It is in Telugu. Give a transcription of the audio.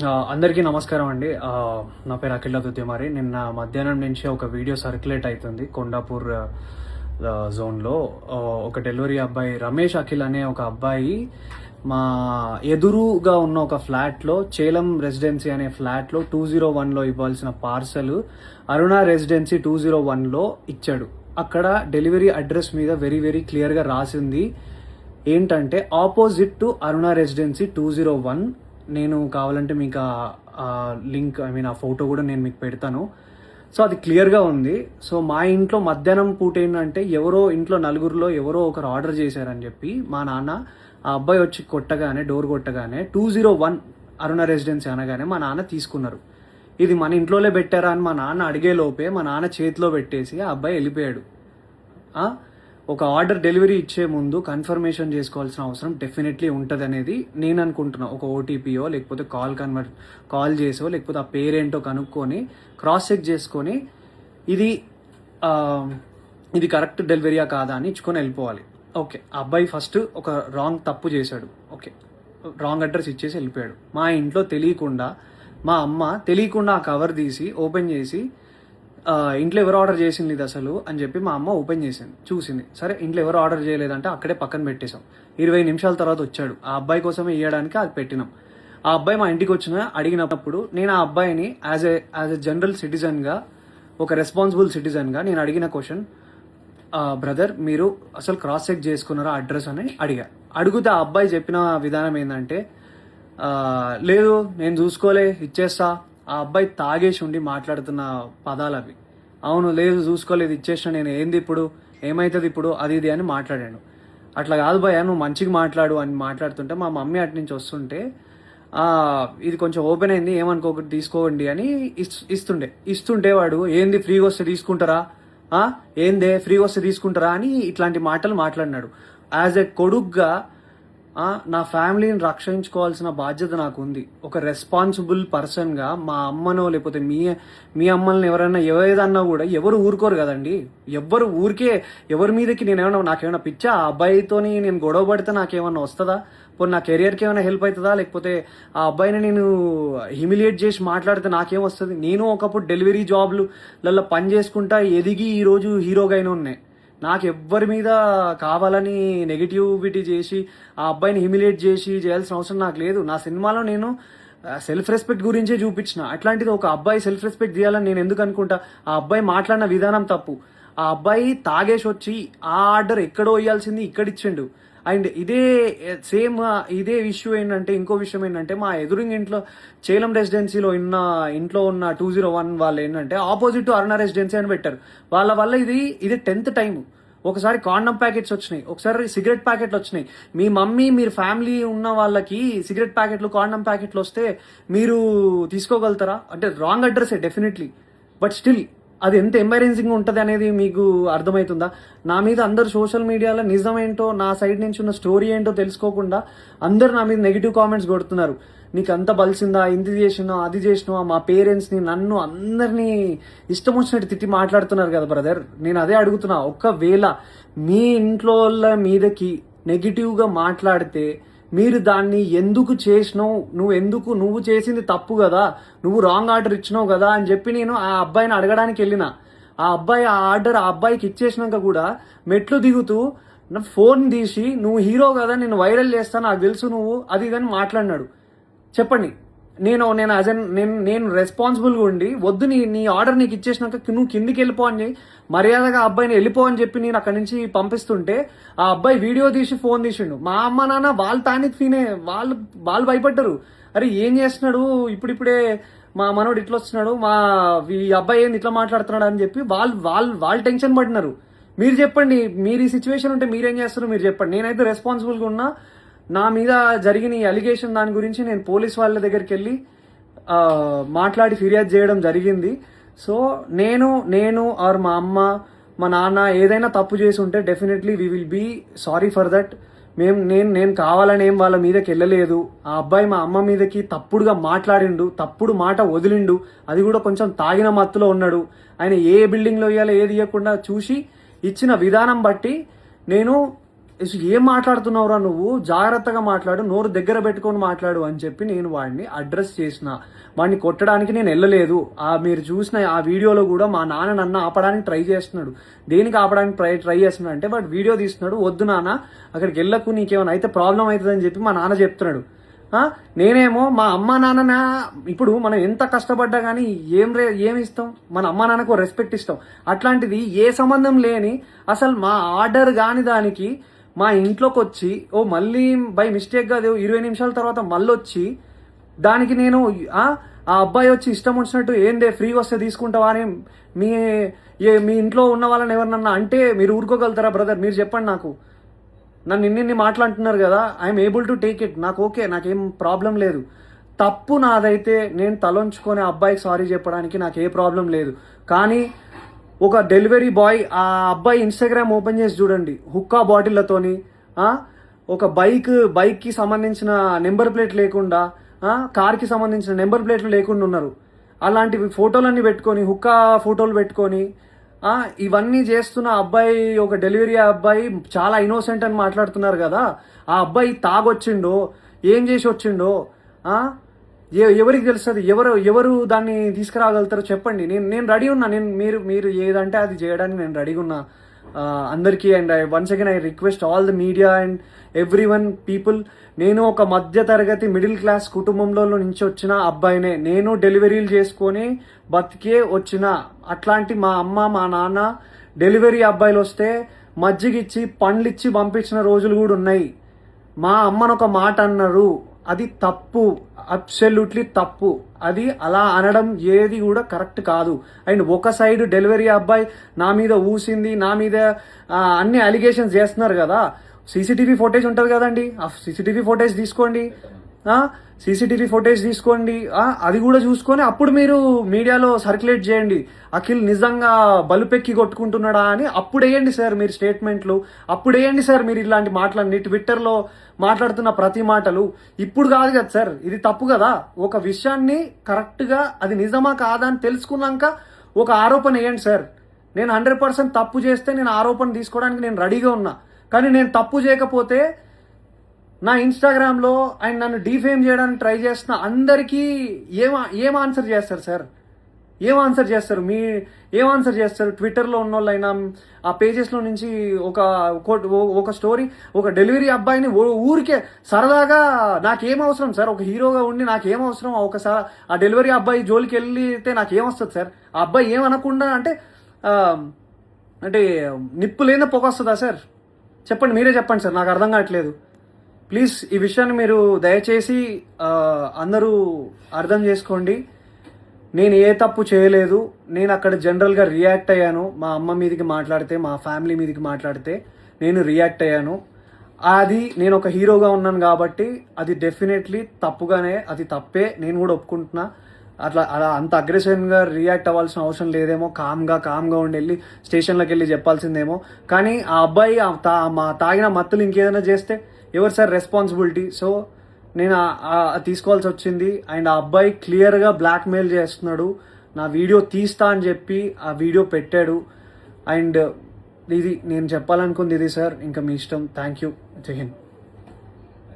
అందరికీ నమస్కారం అండి. నా పేరు అఖిల్ దుద్యమారి. నిన్న మధ్యాహ్నం నుంచి ఒక వీడియో సర్క్యులేట్ అవుతుంది కొండాపూర్ జోన్లో. ఒక డెలివరీ అబ్బాయి రమేష్ అఖిల్ అనే ఒక అబ్బాయి మా ఎదురుగా ఉన్న ఒక ఫ్లాట్లో, చేలం రెసిడెన్సీ అనే ఫ్లాట్లో 201లో ఇవ్వాల్సిన పార్సల్ అరుణ రెసిడెన్సీ 201లో ఇచ్చాడు. అక్కడ డెలివరీ అడ్రస్ మీద వెరీ వెరీ క్లియర్గా రాసింది ఏంటంటే ఆపోజిట్ టు అరుణ రెసిడెన్సీ 201. నేను కావాలంటే మీకు ఆ లింక్ ఆ ఫోటో కూడా నేను మీకు పెడతాను. సో అది క్లియర్గా ఉంది. సో మా ఇంట్లో మధ్యాహ్నం పూట ఏంటంటే ఎవరో ఇంట్లో నలుగురిలో ఎవరో ఒకరు ఆర్డర్ చేశారని చెప్పి మా నాన్న ఆ అబ్బాయి వచ్చి డోర్ కొట్టగానే 201 అరుణ రెసిడెన్సీ అనగానే మా నాన్న తీసుకున్నారు. ఇది మన ఇంట్లోనే పెట్టారా అని మా నాన్న అడిగే లోపే మా నాన్న చేతిలో పెట్టేసి ఆ అబ్బాయి వెళ్ళిపోయాడు. ఒక ఆర్డర్ డెలివరీ ఇచ్చే ముందు కన్ఫర్మేషన్ చేసుకోవాల్సిన అవసరం డెఫినెట్లీ ఉంటుంది అనేది నేను అనుకుంటున్నా. ఒక ఓటీపీయో లేకపోతే కాల్ చేసో లేకపోతే ఆ పేరేంటో కనుక్కొని క్రాస్ చెక్ చేసుకొని ఇది కరెక్ట్ డెలివరీయా కాదా అని ఇచ్చుకొని వెళ్ళిపోవాలి. ఓకే, ఆ అబ్బాయి ఫస్ట్ ఒక తప్పు చేశాడు. ఓకే, రాంగ్ అడ్రస్ ఇచ్చేసి వెళ్ళిపోయాడు. మా ఇంట్లో తెలియకుండా మా అమ్మ ఆ కవర్ తీసి ఓపెన్ చేసి ఇంట్లో ఎవరు ఆర్డర్ చేసింది ఇది అసలు అని చెప్పి మా అమ్మ ఓపెన్ చేసింది, చూసింది. సరే ఇంట్లో ఎవరు ఆర్డర్ చేయలేదంటే అక్కడే పక్కన పెట్టేశాం. 20 నిమిషాల తర్వాత వచ్చాడు. ఆ అబ్బాయి కోసమే ఇవ్వడానికి అది పెట్టినాం. ఆ అబ్బాయి మా ఇంటికి అడిగినప్పుడు నేను ఆ అబ్బాయిని యాజ్ ఎ జనరల్ సిటిజన్గా, ఒక రెస్పాన్సిబుల్ సిటిజన్గా నేను అడిగిన క్వశ్చన్, బ్రదర్ మీరు అసలు క్రాస్ చెక్ చేసుకున్నారా అడ్రస్ అని అడిగితే ఆ అబ్బాయి చెప్పిన విధానం ఏంటంటే, లేదు నేను చూసుకోలే ఇచ్చేస్తా. ఆ అబ్బాయి తాగేసి ఉండి మాట్లాడుతున్న పదాలు అవి. అవును, లేదు చూసుకోలేదు ఇచ్చేసిన, నేను ఏంది ఇప్పుడు, ఏమవుతుంది ఇప్పుడు, అది ఇది అని మాట్లాడాను. అట్లా కాదు భయ్యా, నువ్వు మంచిగా మాట్లాడు అని మాట్లాడుతుంటే మా మమ్మీ అటు నుంచి వస్తుంటే ఇది కొంచెం ఓపెన్ అయింది ఏమనుకోకటి తీసుకోండి అని ఇస్తుంటే వాడు ఏంది ఫ్రీగా వస్తే తీసుకుంటారా, ఏందే ఫ్రీగా వస్తే తీసుకుంటారా అని ఇట్లాంటి మాటలు మాట్లాడినాడు. యాజ్ ఎ కొడుగ్గా నా ఫ్యామిలీని రక్షించుకోవాల్సిన బాధ్యత నాకు ఉంది. ఒక రెస్పాన్సిబుల్ పర్సన్గా మా అమ్మనో లేకపోతే మీ అమ్మల్ని ఎవరైనా ఏదన్నా కూడా ఎవరు ఊరుకోరు కదండి. ఎవరి మీదకి నాకేమైనా పిచ్చా, ఆ అబ్బాయితోని నేను గొడవ పడితే నాకేమన్నా వస్తుందా, పోనీ నా కెరియర్కి ఏమైనా హెల్ప్ అవుతుందా, లేకపోతే ఆ అబ్బాయిని నేను హ్యూమిలియేట్ చేసి మాట్లాడితే నాకేం వస్తుంది. నేను ఒకప్పుడు డెలివరీ జాబ్లలో పని చేసుకుంటా ఎదిగి ఈరోజు హీరోగా అయినా ఉన్నాయి. నాకు ఎవ్వరి మీద కావాలని నెగిటివిటీ చేసి ఆ అబ్బాయిని హ్యూమిలియేట్ చేయాల్సిన అవసరం నాకు లేదు. నా సినిమాలో నేను సెల్ఫ్ రెస్పెక్ట్ గురించే చూపించిన. అట్లాంటిది ఒక అబ్బాయి సెల్ఫ్ రెస్పెక్ట్ తీయాలని నేను ఎందుకు అనుకుంటా? ఆ అబ్బాయి మాట్లాడిన విధానం తప్పు. ఆ అబ్బాయి తాగేసి వచ్చి ఆ ఆర్డర్ ఎక్కడో ఇవ్వాల్సింది ఇక్కడిచ్చిండు. అండ్ ఇదే ఇష్యూ ఏంటంటే, ఇంకో విషయం ఏంటంటే, మా ఎదురుంగ ఇంట్లో చేలం రెసిడెన్సీలో ఇంట్లో ఉన్న 201 వాళ్ళు ఏంటంటే ఆపోజిట్ అరుణ రెసిడెన్సీ అని పెట్టారు. వాళ్ళ వల్ల ఇది 10th టైం. ఒకసారి కాండమ్ ప్యాకెట్స్ వచ్చినాయి, ఒకసారి సిగరెట్ ప్యాకెట్లు వచ్చినాయి. మీ మమ్మీ మీరు ఫ్యామిలీ ఉన్న వాళ్ళకి సిగరెట్ ప్యాకెట్లు కాండమ్ ప్యాకెట్లు వస్తే మీరు తీసుకోగలుగుతారా? అంటే రాంగ్ అడ్రస్సే డెఫినెట్లీ, బట్ స్టిల్ అది ఎంత ఎంబారెన్సింగ్ ఉంటుంది అనేది మీకు అర్థమవుతుందా? నా మీద అందరు సోషల్ మీడియాలో నిజమేంటో, నా సైడ్ నుంచి ఉన్న స్టోరీ ఏంటో తెలుసుకోకుండా అందరు నా మీద నెగిటివ్ కామెంట్స్ కొడుతున్నారు. నీకు అంత బలిసిందా, ఇంత చేసినా అది చేసినా, మా పేరెంట్స్ని నన్ను అందరినీ ఇష్టం వచ్చినట్టు తిట్టి మాట్లాడుతున్నారు కదా బ్రదర్. నేను అదే అడుగుతున్నా, ఒకవేళ మీ ఇంట్లో మీదకి నెగిటివ్గా మాట్లాడితే మీరు దాన్ని ఎందుకు చేసినావు, నువ్వు చేసింది తప్పు కదా, నువ్వు రాంగ్ ఆర్డర్ ఇచ్చినావు కదా అని చెప్పి నేను ఆ అబ్బాయిని అడగడానికి వెళ్ళిన. ఆ అబ్బాయి ఆ ఆర్డర్ ఆ అబ్బాయికి ఇచ్చేసినాక కూడా మెట్లు దిగుతూ నా ఫోన్ తీసి నువ్వు హీరో కదా, నేను వైరల్ చేస్తాను, నాకు తెలుసు నువ్వు అది ఇదని మాట్లాడినాడు. చెప్పండి, నేను రెస్పాన్సిబుల్గా ఉండి వద్దు నీ ఆర్డర్ నీకు ఇచ్చేసినాక నువ్వు కిందికి వెళ్ళిపో అని మర్యాదగా ఆ అబ్బాయిని వెళ్ళిపో అని చెప్పి నేను అక్కడి నుంచి పంపిస్తుంటే ఆ అబ్బాయి వీడియో తీసి ఫోన్ తీసిండు. మా అమ్మ నాన్న వాళ్ళు తానికి వాళ్ళు భయపడ్డారు. అరే ఏం చేస్తున్నాడు ఇప్పుడిప్పుడే మా మనోడు ఇట్లా వస్తున్నాడు, ఈ అబ్బాయి ఏంది ఇట్లా మాట్లాడుతున్నాడు అని చెప్పి వాళ్ళు టెన్షన్ పడినారు. మీరు చెప్పండి, మీరు ఈ సిచ్యువేషన్ ఉంటే మీరేం చేస్తారు మీరు చెప్పండి. నేనైతే రెస్పాన్సిబుల్గా ఉన్నా. నా మీద జరిగిన ఈ అలిగేషన్ దాని గురించి నేను పోలీస్ వాళ్ళ దగ్గరికి వెళ్ళి మాట్లాడి ఫిర్యాదు చేయడం జరిగింది. సో నేను ఆర్ మా అమ్మ మా నాన్న ఏదైనా తప్పు చేసి ఉంటే definitely we will be sorry for that. నేను కావాలని ఏం వాళ్ళ మీదకి వెళ్ళలేదు. ఆ అబ్బాయి మా అమ్మ మీదకి తప్పుడుగా మాట్లాడిండు, తప్పుడు మాట వదిలిండు, అది కూడా కొంచెం తాగిన మత్తులో ఉన్నాడు. ఆయన ఏ బిల్డింగ్లో ఇవ్వాలో ఏది ఇవ్వకుండా చూసి ఇచ్చిన విధానం బట్టి నేను ఏం మాట్లాడుతున్నావురా నువ్వు, జాగ్రత్తగా మాట్లాడు, నోరు దగ్గర పెట్టుకొని మాట్లాడు అని చెప్పి నేను వాడిని అడ్రస్ చేసిన. వాడిని కొట్టడానికి నేను వెళ్ళలేదు. మీరు చూసిన ఆ వీడియోలో కూడా మా నాన్న నన్ను ఆపడానికి ట్రై చేస్తున్నాడు. దేనికి ఆపడానికి ట్రై చేస్తున్నాడు అంటే వాడు వీడియో తీస్తున్నాడు, వద్దు నాన్న అక్కడికి వెళ్ళకు, నీకేమైనా అయితే ప్రాబ్లం అవుతుందని చెప్పి మా నాన్న చెప్తున్నాడు. నేనేమో మా అమ్మ నాన్న, ఇప్పుడు మనం ఎంత కష్టపడ్డా కానీ ఏమి ఇస్తాం, మన అమ్మ నాన్నకు రెస్పెక్ట్ ఇస్తాం. అట్లాంటిది ఏ సంబంధం లేని అసలు మా ఆర్డర్ కాని దానికి మా ఇంట్లోకి వచ్చి మళ్ళీ బై మిస్టేక్గా 20 నిమిషాల తర్వాత మళ్ళీ వచ్చి దానికి నేను ఆ అబ్బాయి వచ్చి ఇష్టం వచ్చినట్టు ఏందే ఫ్రీగా వస్తే తీసుకుంటావా అని మీ ఇంట్లో ఉన్న వాళ్ళని ఎవరినన్నా అంటే మీరు ఊరుకోగలుగుతారా బ్రదర్? మీరు చెప్పండి నాకు. నన్ను ఇన్ని మాట్లాడుతున్నారు కదా, I'm able to take it, నాకు ఓకే, నాకేం ప్రాబ్లం లేదు. తప్పు నాదైతే నేను తలొంచుకొని అబ్బాయికి సారీ చెప్పడానికి నాకు ఏ ప్రాబ్లం లేదు. కానీ ఒక డెలివరీ బాయ్ ఆ అబ్బాయి ఇన్స్టాగ్రామ్ ఓపెన్ చేసి చూడండి, హుక్కా బాటిళ్లతోని ఒక బైక్కి సంబంధించిన నెంబర్ ప్లేట్ లేకుండా, కార్కి సంబంధించిన నెంబర్ ప్లేట్లు లేకుండా ఉన్నారు. అలాంటివి ఫోటోలన్నీ పెట్టుకొని, హుక్కా ఫోటోలు పెట్టుకొని ఇవన్నీ చేస్తున్న అబ్బాయి, ఒక డెలివరీ అబ్బాయి చాలా ఇన్నోసెంట్ అని మాట్లాడుతున్నారు కదా. ఆ అబ్బాయి తాగొచ్చిండో ఏం చేసి వచ్చిండో ఎవరికి తెలుస్తుంది? ఎవరు దాన్ని తీసుకురాగలుగుతారో చెప్పండి. నేను రెడీ ఉన్నా. మీరు ఏదంటే అది చేయడానికి నేను రెడీగా ఉన్నా అందరికీ. And once again I request all the media and every one people, నేను ఒక మధ్య తరగతి మిడిల్ క్లాస్ కుటుంబంలో నుంచి వచ్చిన అబ్బాయినే. నేను డెలివరీలు చేసుకొని బతికే వచ్చిన. అట్లాంటి మా అమ్మ మా నాన్న డెలివరీ అబ్బాయిలు వస్తే మజ్జిగిచ్చి పండ్లిచ్చి పంపించిన రోజులు కూడా ఉన్నాయి. మా అమ్మను ఒక మాట అన్నారు, అది తప్పు, అబ్సల్యూట్లీ తప్పు. అది అలా అనడం ఏది కూడా కరెక్ట్ కాదు. అండ్ ఒక సైడ్ డెలివరీ అబ్బాయి నా మీద ఊసింది, నా మీద అన్ని అలిగేషన్స్ చేస్తున్నారు కదా. సీసీటీవీ ఫుటేజ్ ఉంటుంది కదండి, ఆ సీసీటీవీ ఫుటేజ్ తీసుకోండి. సీసీటీవీ ఫుటేజ్ తీసుకోండి, అది కూడా చూసుకొని అప్పుడు మీరు మీడియాలో సర్క్యులేట్ చేయండి. అఖిల్ నిజంగా బలుపెక్కి కొట్టుకుంటున్నాడా అని అప్పుడు వేయండి సార్ మీరు స్టేట్మెంట్లు. అప్పుడు వేయండి సార్ మీరు ఇలాంటి మాటలన్నీ ట్విట్టర్లో మాట్లాడుతున్న ప్రతి మాటలు. ఇప్పుడు కాదు కదా సార్, ఇది తప్పు కదా. ఒక విషయాన్ని కరెక్ట్గా అది నిజమా కాదా అని తెలుసుకున్నాక ఒక ఆరోపణ వేయండి సార్. నేను 100% తప్పు చేస్తే నేను ఆరోపణ తీసుకోవడానికి నేను రెడీగా ఉన్నా. కానీ నేను తప్పు చేయకపోతే నా ఇన్స్టాగ్రామ్లో ఆయన నన్ను డిఫేమ్ చేయడానికి ట్రై చేస్తున్న అందరికీ ఏం ఆన్సర్ చేస్తారు సార్? ఏం ఆన్సర్ చేస్తారు? ట్విట్టర్లో ఉన్న వాళ్ళైనా ఆ పేజెస్లో నుంచి ఒక స్టోరీ, ఒక డెలివరీ అబ్బాయిని ఊరికే సరదాగా, నాకేం అవసరం సార్? ఒక హీరోగా ఉండి నాకేం అవసరం? ఒకసారి ఆ డెలివరీ అబ్బాయి జోలికి వెళ్తే నాకేమొస్తుంది సార్? ఆ అబ్బాయి ఏమనకుండా అంటే నిప్పు లేని పొగ వస్తుందా సార్? చెప్పండి, మీరే చెప్పండి సార్, నాకు అర్థం కావట్లేదు. ప్లీజ్ ఈ విషయాన్ని మీరు దయచేసి అందరూ అర్థం చేసుకోండి. నేను ఏ తప్పు చేయలేదు. నేను అక్కడ జనరల్గా రియాక్ట్ అయ్యాను. మా అమ్మ మీదకి మాట్లాడితే, మా ఫ్యామిలీ మీదకి మాట్లాడితే నేను రియాక్ట్ అయ్యాను. అది నేను ఒక హీరోగా ఉన్నాను కాబట్టి అది డెఫినెట్లీ అది తప్పే, నేను కూడా ఒప్పుకుంటున్నా. అలా అంత అగ్రెసివ్గా రియాక్ట్ అవ్వాల్సిన అవసరం లేదేమో, కామ్గా ఉండి వెళ్ళి స్టేషన్లోకి వెళ్ళి చెప్పాల్సిందేమో. కానీ ఆ అబ్బాయి తాగిన మత్తులు ఇంకేదైనా చేస్తే ఎవరు సార్ రెస్పాన్సిబిలిటీ? సో నేను తీసుకోవాల్సి వచ్చింది. అండ్ ఆ అబ్బాయి క్లియర్గా బ్లాక్మెయిల్ చేస్తున్నాడు. నా వీడియో తీస్తా అని చెప్పి ఆ వీడియో పెట్టాడు. అండ్ ఇది నేను చెప్పాలనుకుంది ఇది సార్. ఇంకా మీ ఇష్టం. Thank you. జై హింద్.